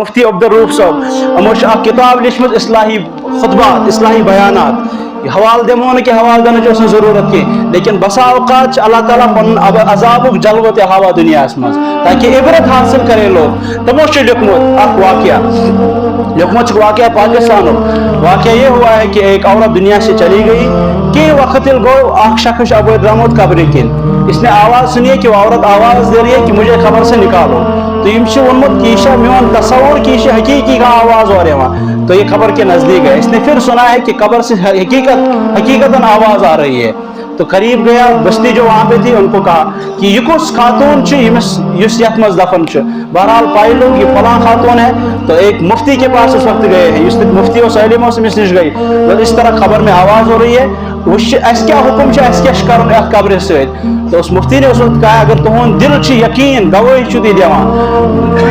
मुफ्ती अब्दुल साहब यमो किताब लिखम इस्लाही खुतबात इस्लाही बयानात हवाल दिमो कि हवाल दिन की जरूरत की लेकिन बसा अवकात अल्लाह ताला पन अजाबुक जलव ते हवा दुनिया मज ताकि इबरत हासिल करे लोग तमो लिखमुत अख वाक़या लिखमुत वाक़या पाकिस्तान वाक़या ये हुआ है कि एक औरत दुनिया से चली गई कि वक्त गो अख शख्स अब द्रमुत कब्र किन इसने आवाज़ सुनिए कि वो औरत आवाज़ दे रही है कि मुझे खबर से निकालो तो यमश वोनमुत कि यह मोन तस्वुर कि यह हकीकी का आवाज़ और तो ये खबर के नज़दीक है। इसने फिर सुना है कि कब्र से हकीकतन आवाज़ आ रही है तो करीब गया। बस्ती जो वहाँ पे थी उनको कहा कि यह कुछ खातून यत मज दफन बहरहाल पाई लोग ये फलां खातून है तो एक मुफ्ती के पास उस वक्त गए हैं। मुफ्ती और सैलिमों से मिसलिश गई तो इस तरह खबर में आवाज़ हो रही है क्या हुक्म क्या कब्र से तो उस मुफ्ती ने उस वक्त कहा अगर तुम दिल यकीन गवाही दी दिवा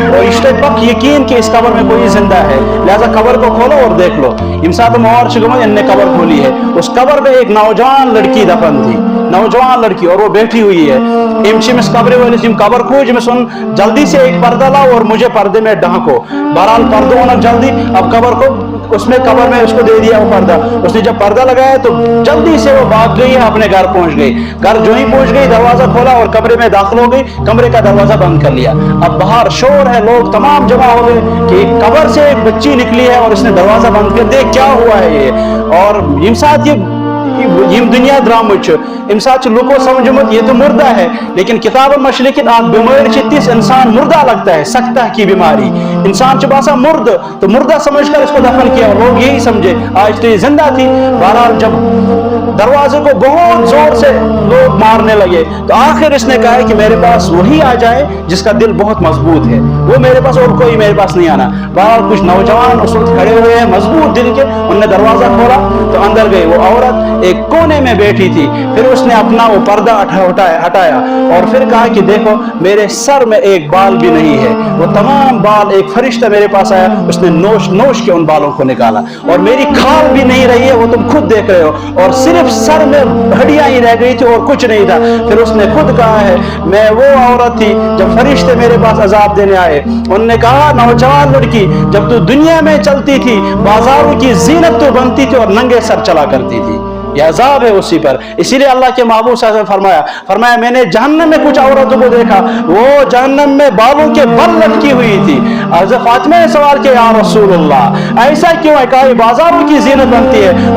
और इस पक यकीन कि इस कब्र में कोई जिंदा है लिहाजा कब्र को खोलो और देख लो। इमसात मोहर शुगमत इनने कब्र खोली है। उस कब्र में एक नौजवान लड़की दफन थी, नौजवान लड़की, और वो बैठी हुई है। इमशिमस कब्र वाले जिम कब्र खोज में सुन जल्दी से एक पर्दा लाओ और मुझे पर्दे में ढांको। बहरहाल पर्दों न जल्दी अब कब्र को उसमें कब्र में उसको दे दिया वो पर्दा। उसने जब पर्दा लगाया तो जल्दी से वो भाग गई है, अपने घर पहुंच गई। घर जो ही पहुंच गई दरवाजा खोला और कमरे में दाखिल हो गई, कमरे का दरवाजा बंद कर लिया। अब बाहर शोर है, लोग तमाम जमा हो गए कि कब्र से एक बच्ची निकली है और इसने दरवाजा बंद कर दिया, क्या हुआ है ये। और इमसात यम दुनिया द्राम इमसात लुको समझमत ये तो मुर्दा है लेकिन किताब मशलिकिन आग बीमार तिस इंसान मुर्दा लगता है, सकता की बीमारी इंसान बासा मुर्द तो मुर्दा समझकर इसको दफन किया और लोग यही समझे आज तो ये जिंदा थी। बहरहाल जब दरवाजे को बहुत जोर से लोग मारने लगे तो आखिर इसने कहा है कि मेरे पास वही आ जाए जिसका दिल बहुत मजबूत है, वो मेरे पास और कोई मेरे पास नहीं आना। बहरहाल कुछ नौजवान उस वक्त खड़े हुए हैं मजबूत दिल के, उन्होंने दरवाजा खोला तो अंदर गई। वो औरत एक कोने में बैठी थी। फिर उसने अपना वो पर्दा हटाया और फिर कहा कि देखो मेरे सर में एक बाल भी नहीं है। वो तमाम बाल, एक फरिश्ता मेरे पास आया, उसने नोश के उन बालों को निकाला और मेरी खाल भी नहीं रही है, वो तुम खुद देख रहे हो, और सिर्फ सर में हड्डियां ही रह गई थी और कुछ नहीं था। फिर उसने खुद कहा है मैं वो औरत थी जब फरिश्ते मेरे पास अजाब देने आए। उन्होंने कहा नौजवान लड़की जब तू दुनिया में चलती थी बाजारों की जीनत तो बनती थी और नंगे सर चला करती थी, यह अजाब है उसी पर। इसीलिए अल्लाह के महबूब सल्लल्लाहु अलैहि वसल्लम फरमाया मैंने जहन्नम में कुछ औरतों को देखा, वो जहन्नम में बालों के बल लटकी हुई थी। हज़रत फातिमा ने सवाल किया या रसूलल्लाह ऐसा क्यों है? कहा बाजारों की जीनत बनती है।